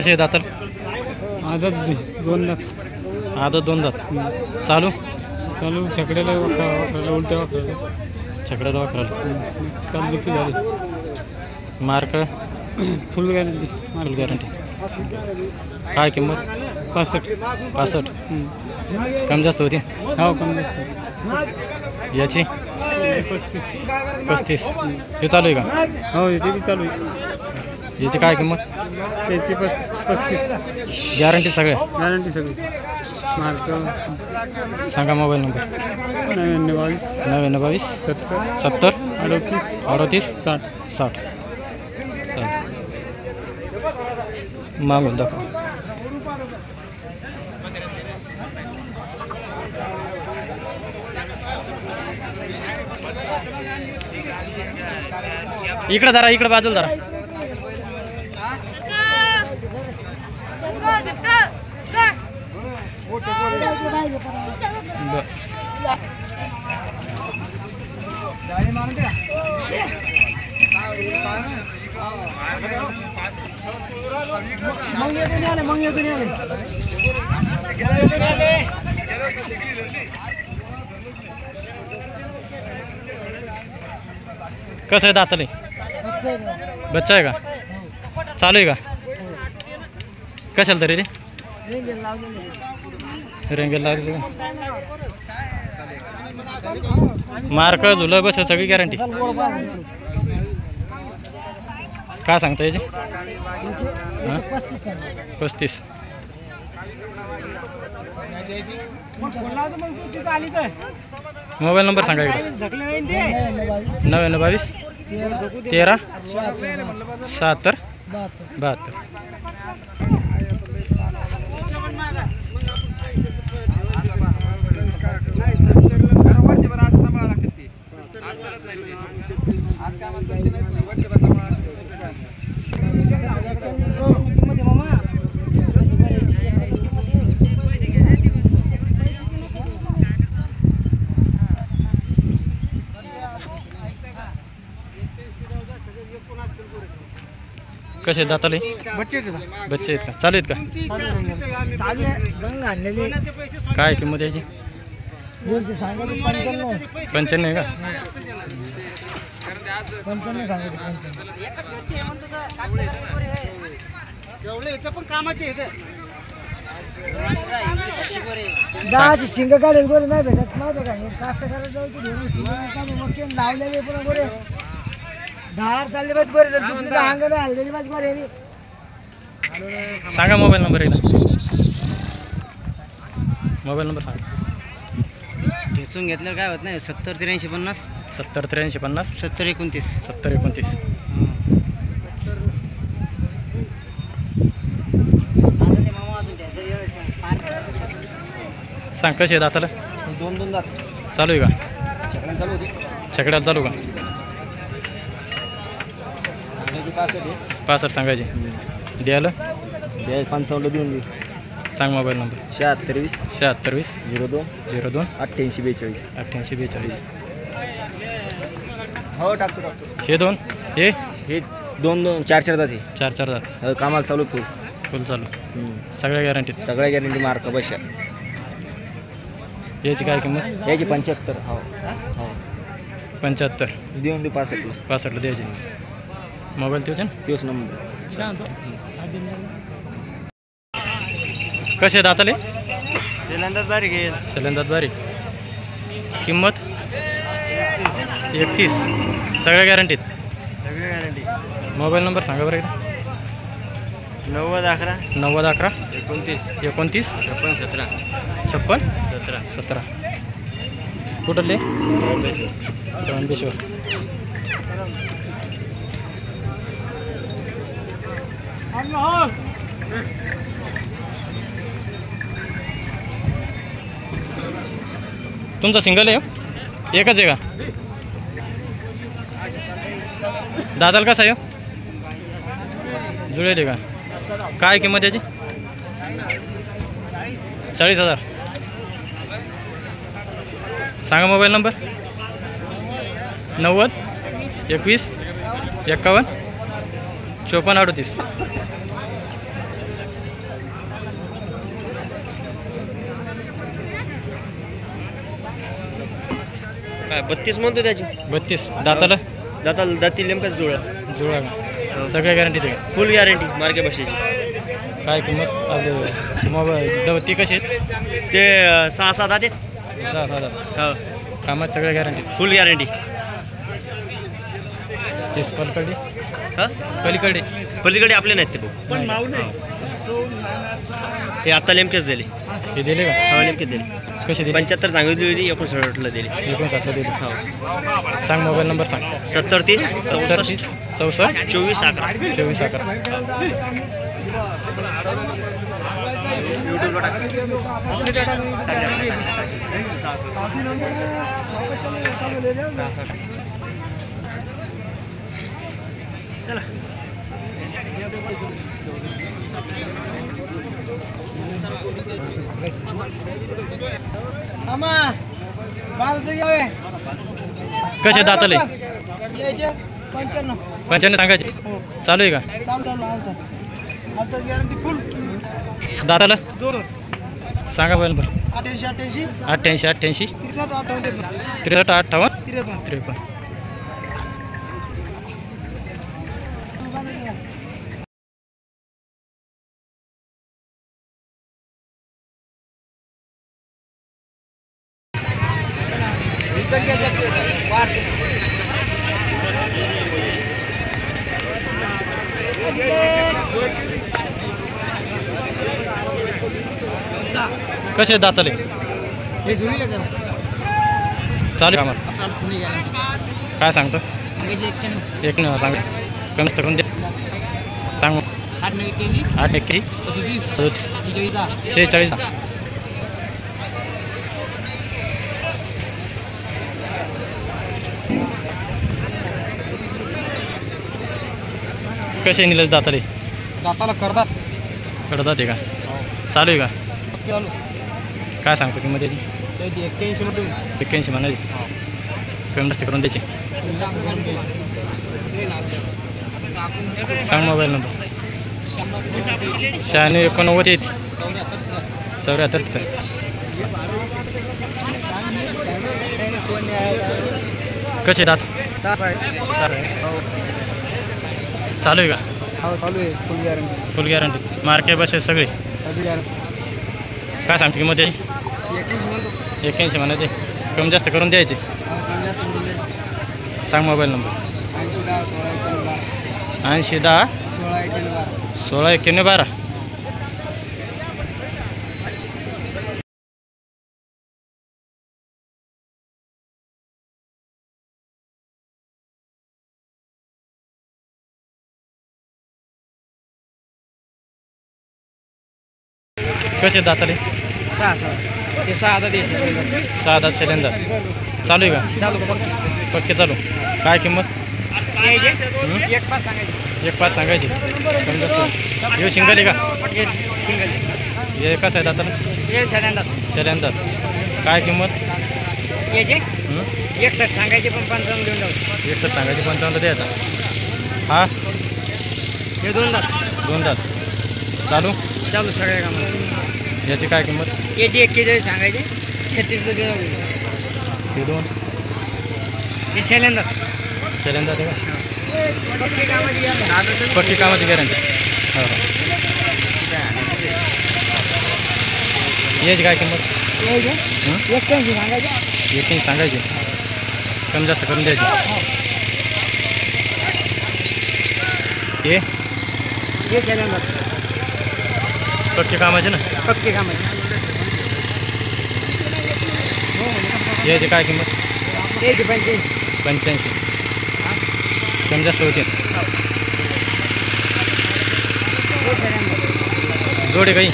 कसे दाताल? आदत दोन दात. आदत दोन दात. चालू चालू छकड्याला वापरायला उलट्या वापरायला छकड्याला वापरायला चालू देखील झाली. मार्क फुल गॅरंटी. फुल गॅरंटी. काय किंमत? 65. कमी जास्त होती. हो कमी जास्त. याची 35. हे चालू आहे का? हो ते बी चालू आहे. याची काय किंमत? त्याची 35. गॅरंटी सगळे? गॅरंटी सगळी. मार्क सांगा मोबाईल नंबर. 99 22 70 70 38 38 60. 60. मागून दाखव. इकडे जरा, इकडे बाजूला जरा. कसं आहे दाताले? बच्चा आहे का? चालू आहे का? कशाला तरी रे? रेंगेल लागली का? मार्क झुलं बस सगळी गॅरंटी. काय सांगता याची? 35. मोबाईल नंबर सांगा इकडे. 99 13 76 72. कसे दाताले? बच्चे बच्चे आहेत का? चालू आहेत का? चालू आहे. गंग आणलेली. काय किंमत याची? 95 आहे का? 55 सांगायचे. 10 शिंग काढेल गोरे नाही भेटत नव्हतं का? कास्त करायला जाऊ मग लावलेले पण गोरे 10 चालले पाहिजे गोरे. जर चुकली तर अंगाने हललेली पाहिजे गोरे. सांगा मोबाईल नंबर एकदा. मोबाईल नंबर सांगा. ठेचून घेतलं काय होत नाही. 70 83 50 70 83 50 70 29 70 29. सांग कसे दाताला? दोन दात. चालू आहे का? छकड्याला चालू होती. छकड्याला चालू का? 65 सांगायचे. द्यायला 55 देऊन दे. सांग मोबाईल नंबर. 76 76 02 02 88 42. 88 42. हो टाकतो. हे दोन हे 2 4 दात. 4 दात. कामाला चालू फुल चालू. सगळ्या गॅरंटीत. सगळ्या गॅरंटी. मार्क बशा. याची काय किंमत? याची 75. हो 75 देऊन दे. 65 65 द्यायची. मोबाईल तेच तोच नंबर. कसे दाताले? सिलेंडर बारीक आहे. सिलेंडर बारीक. किंमत 31. सगळ्या गॅरंटीत. सगळी गॅरंटी. मोबाईल नंबर सांगा बरं एकदा. 90 11 90 11 29 29 56 17 56 17. 17. कुठले? चवनबेश्वर. तुमचा सिंगल आहे? एकच आहे का? दादाला कसा आहे? जुळेल का? काय किंमत याची? 40,000. सांगा मोबाईल नंबर. 90 21 51 54 38. काय 32 म्हणतो त्याची. 32 दाताला दातील नेमकाच जुळा. जुळा का सगळ्या गॅरंटी ते फुल गॅरंटी मार्के बसायची. काय किंमत आपले मोबाईल ती कशी आहेत? ते 6-7 आहेत. 6-7 हो कामात सगळ्या गॅरंटी फुल गॅरंटी. तेच पलीकडे हां पलीकडे पलीकडे आपले नाहीत ते भाऊ. हे आता नेमकेच दिले. हे दिले का हो नेमकेच दिले. कशी दिली? 75 सांगितली होती 59ला दिली. 59 दिली. हो सांग मोबाईल नंबर सांग. 70 30 34 64 24 11. 24 11. मामा बाल तर यावे कसे दाताले? यायचे 95. 95 सांगायचे. चालू आहे का? चालू आता गॅरंटी फुल. दाताला 2 सांगा मोबाईल नंबर. 88 88 88 88 63 58 63 58 53. 53. कसे दाताले? हे जुळले जरा चालू कामात चाल फुल गॅरंटी. काय सांगतो? म्हणजे 91 एक न सांग कमी करून दे. सांग 891 8 1 37 46 कसे निलेश दाताले? दाताला करतात. कडतात आहे का? चालू आहे का? चालू काय सांगतो किंमत त्याची? त्याची 81 मध्ये 81 म्हणायची. कमी जास्त करून द्यायची. सांग मोबाईल नंबर. 96 89 74. कसे दात? चालू आहे का? हो चालू आहे फुल गॅरंटी. फुल गॅरंटी मार्के बस आहे सगळे. सगळी गॅरंटी. काय सांगतो किंमत त्याची? 81 म्हणायचे. कमी जास्त करून द्यायचे. सांग मोबाईल नंबर. 80 10 16 91 12. कसे दाताले? 6 ते 6 आता द्यायचे. 6 दात सिलेंडर. चालू आहे का? चालू पक्के चालू. काय किंमत? यायचे 1.5 सांगायचे. 1.5 सांगायची. समजा हे सिंगल आहे का? सिंगल हे कसं आहे दाताला? हे सिलेंडर. सिलेंडर. काय किंमत? यायचे 61 सांगायचे पण 55 देऊन जाऊ. 61 सांगायची 55 द्यायचा. हा हे 2 दात. 2 दात. चालू चालू सगळ्या कामाला. याची काय किंमत? याची 41 सांगायचे 36 देऊन जाऊ. हे 2 हे सिलेंडर. सिलेंडर आहे का? पक्की कामाची गॅरंटी. पक्की कामाची गॅरंटी. हो हो. याची काय किंमत? यायचे 81 सांगायचे. 81 सांगायची. कमी जास्त करून द्यायची. हे सिलेंडर. पक्की कामाचे ना? पक्की कामाची. याची काय किंमत? यायचे 85. 85. कमी जास्त होते. जोडे काही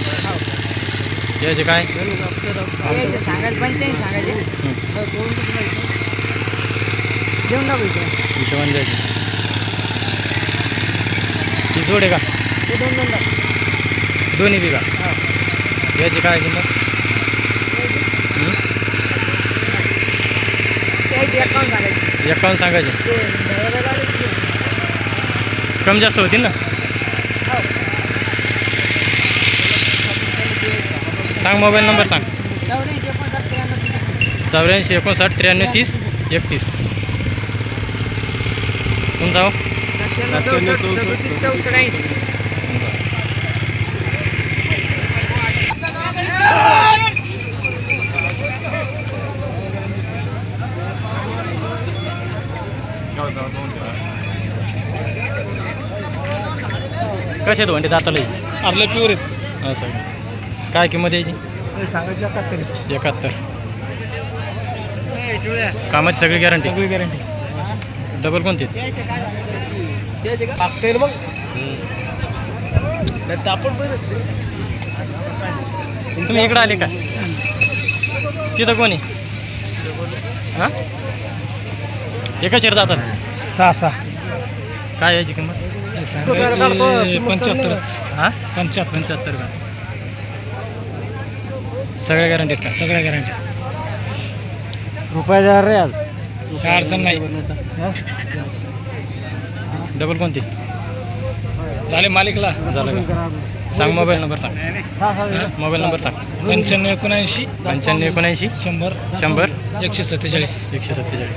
याचे काय? यायचे सांगायचे 85 सांगायचे. देऊन टाकू इथे. हिशोबाने द्यायची. ही जोड आहे का? ते 2 टाक. दोन्ही बी का? याची काय किंमत? यायचे 51 सांगायचे. 51 सांगायचे. ते कमी जास्त होतील ना? सांग मोबाईल नंबर सांग. 84 59 84 59 30 31. तुमचा हो? कसे आहेत म्हणते दाताला आपल्या प्युअर आहेत. असं काय किंमत यायची? सांगायची 71. 71. कामाची सगळी गॅरंटी? सगळी गॅरंटी. डबल कोणती? मग तुम्ही इकडं आले का? तिथं कोणी? हां एका शेर जातात? 6. काय यायची किंमत? 75. हां 75 का? सगळ्या गॅरंटीत का? सगळ्या गॅरंटी. रुपये रे आज काय अडचण नाही. डबल कोणती? झाले मालिकला. झालं का? सांग मोबाईल नंबर सांग. मोबाईल नंबर सांग. 9579 9579 100 100 147. 147.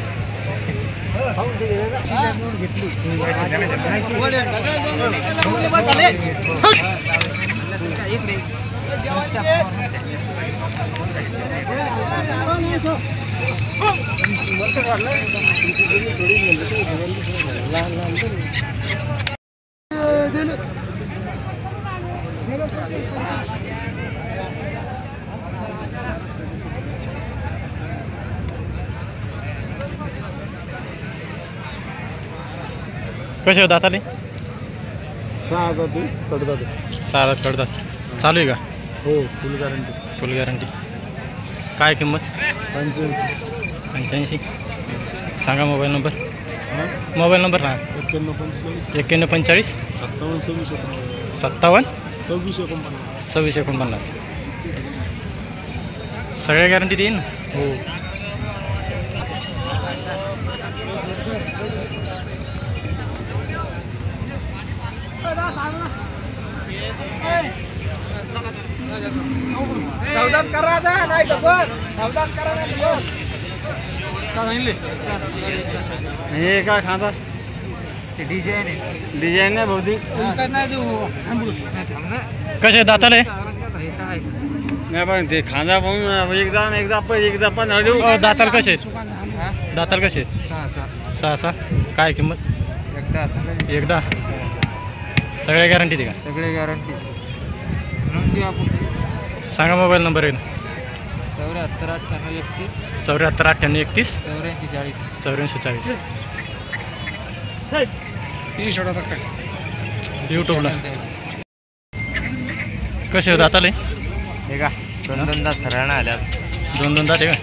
कसे होत आताले? 6 कडतात. चालू आहे का? हो फुल गॅरंटी. फुल गॅरंटी. काय किंमत? 85. सांगा मोबाईल नंबर. मोबाईल नंबर सांगा. 9145 57 26 49. सगळ्या गॅरंटी देईन ना? हो. सौदात करा नाही सौदात करा हे काय खांदा? डिझाईन आहे. डिझाईन नाही बहुतेक. नाही देऊ. कसे दाताले? नाही पण ते खांदा पाहून एकदा पण देऊ. दाताल कसे आहेत? दाताल कसे आहेत? 6 काय किंमत? एकदा सगळ्या गॅरंटी दे का? सगळे गॅरंटी. सांगा मोबाईल नंबर आहे ना? 74 98 31 74 88 40 यूट्यूबला. कसे होत आताले? हे का 2 सरळ आल्या. 2 दात आहे का?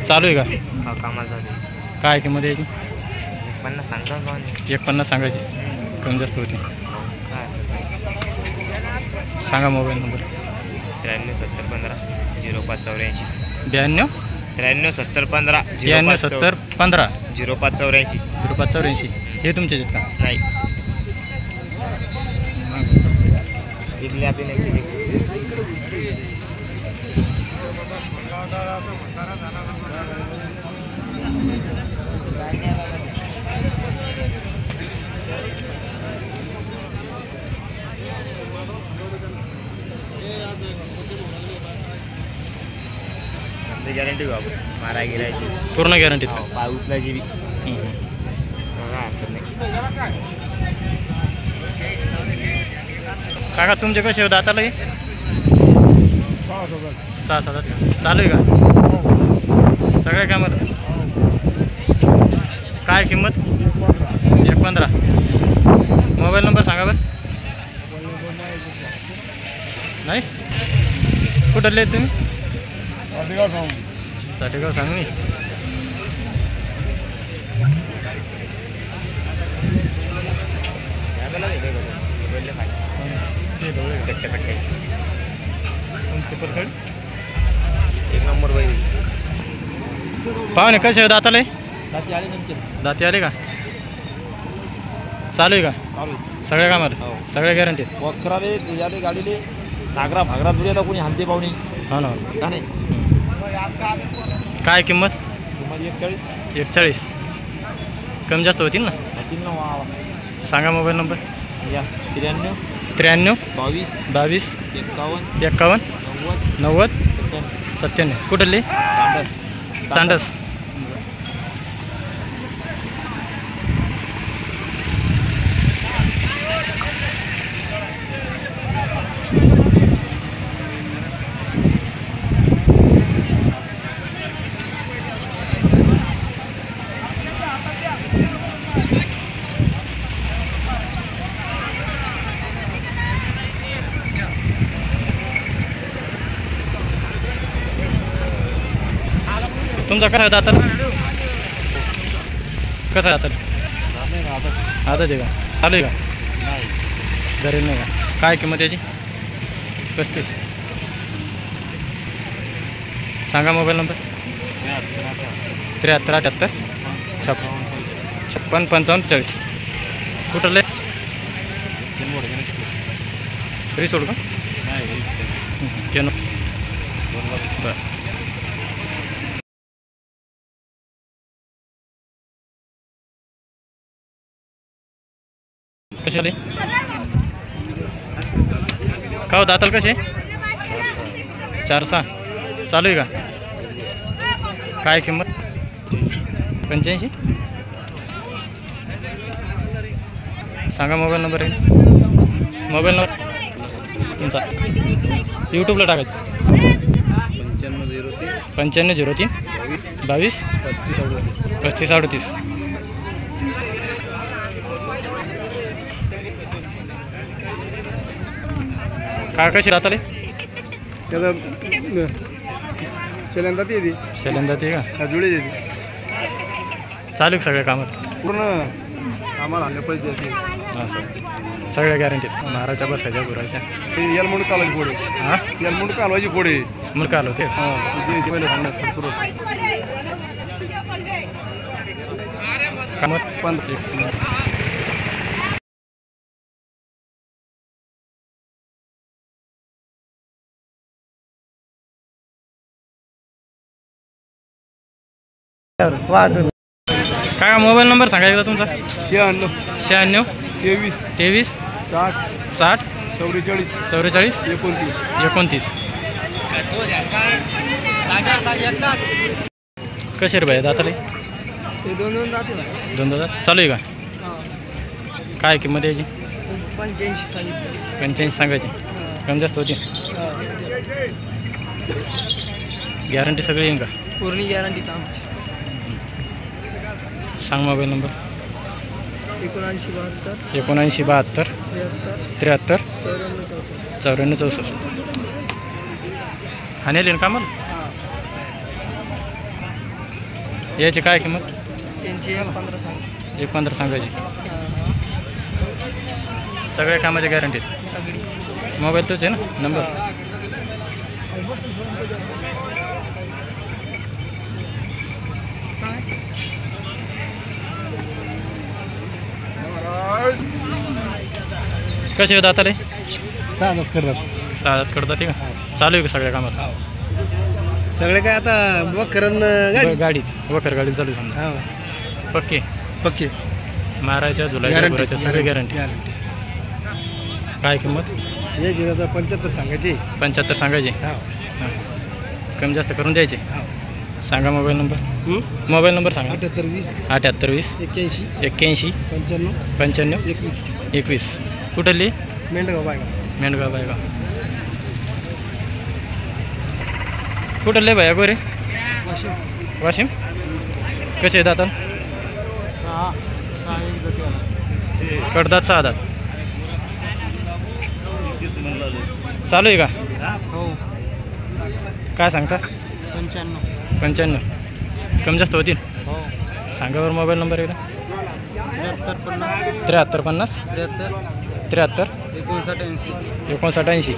चालू आहे का? कामाचा काय किंमत यायची? 50 सांगता का? 150 सांगायची. कमी जास्त होती. सांगा मोबाईल नंबर. 93 70 15 0584. 92 93 70 15 92 70 15 0584. 0584. हे तुमचे आहेत का? नाही इथले आपली नाही. गॅरंटी बाबू मारा गिरायची पूर्ण गॅरंटी. पाऊसला जी काका तुमचे कसे होत आताला? 6 चालू आहे का? सगळ्या कामात? काय किंमत? 115. मोबाईल नंबर सांगा बरं. नाही कुठले आहेत तुम्ही? साठेगाव सांगली. एक नंबर बाई. पाहुणे कसे दाताले? दाती आले का? चालू आहे का? सगळ्या कामात? सगळ्या गॅरंटी? वखराले तुझ्याले गाडीले नागरा भागरा तुझ्या कोणी हालते पाहुणे. हो ना. का नाही? काय किंमत? 41 कमी जास्त होतील ना. सांगा मोबाईल नंबर. 93 22 51 90 97. कुठले? चांडस. तुमचा कसा दाताला? कसा दाताला? आता ते का चालू आहे का? घरी नाही का? काय किंमत याची? 35. सांगा मोबाईल नंबर. 73 78 56 55 40. कुठले? फ्री सोडू का? बरं. कसे आले का हो दाताल कसे? 4-6 चालू आहे का? काय किंमत? 85. सांगा मोबाईल नंबर आहे. मोबाईल नंबर तुमचा यूट्यूबला टाकायचं. 9503 22 35 38. काय कशी राहताले? त्याचा शेल्यांदा ते शेल्यांदा ते का जुळे चालू सगळ्या कामात पूर्ण आम्हाला आणले पैसे द्यायचे. हां सर सगळ्या गॅरंटीत महाराजच्या बसायच्या गुराच्या. याला म्हणून कालवायची घोडे. हां याला म्हणून कालवायची घोडे. मग काय आलं ते पहिले सांगण्यात कामात 15. काय मोबाईल नंबर सांगा एकदा तुमचा. 96 96 23 23 60 60 44 44 29. 29. कसे रे भाई दाताले? दोन जाते 2000 चालू आहे का? काय किंमत याची? 85 सांगितलं. 85 सांगायची. कमी जास्त होती. गॅरंटी सगळी येईन का? पूर्ण गॅरंटी काम. सांग मोबाईल नंबर. 79 72 73 94 64. हानेल का मला? याची काय किंमत? त्यांची 15 सांग. 15 सांगायची. सगळ्या कामाच्या गॅरंटीत. सगळी. मोबाईल तोच आहे ना नंबर? कसे होत आता रे? 6 करतात. 6 करतात का? चालू आहे का सगळ्या कामात? सगळे काय आता वखरण गाडीच वखर गाडी चालू समजा. पक्के पक्के मारायच्या झुलायच्या गुराच्या सगळी गॅरंटी. काय किंमत? हे 75 सांगायची. 75 सांगायचे. हां कमी जास्त करून द्यायचे. सांगा मोबाईल नंबर. मोबाईल नंबर सांगा. 78 20 78 20 81 81 95 21 21. 21. कुठली? मेंढगाव बायगाव. मेंढगाव बायगाव. कुठले भैया गोरे? वाशिम. कसे आहेत आता? 6 कडदात 6 दात. चालू आहे का? हो. काय सांगता? 95 कमी जास्त होतील. हो. सांगा बरं मोबाईल नंबर एकदा. 73 50 73 73 59 59 80.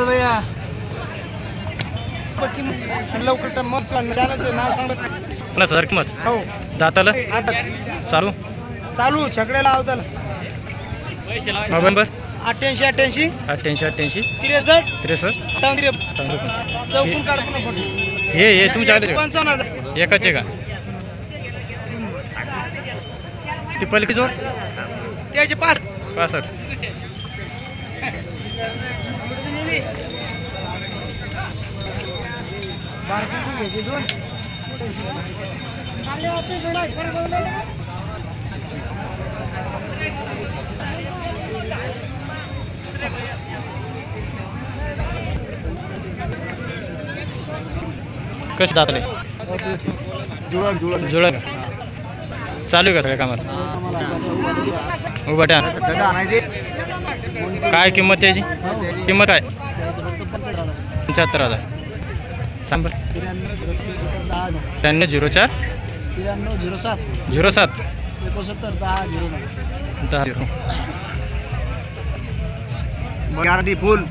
भैया लवकर मग नाव सांगत 50,000 किंमत. हो दाताला चालू चालू छकड्याला अवताला मोबाईल नंबर 88 88 88 63 63 चौकून काढतो फोटो हे तुमच्या आले 55,000 एकाचे का ती पलकी जोड त्याचे 5 65. कसे दातले जुळा का चालू आहे का सगळ्या कामात उभा काय किंमत त्याची किंमत काय 75,000 सांग बरं 9304 07 10 गॅरंटी फुल.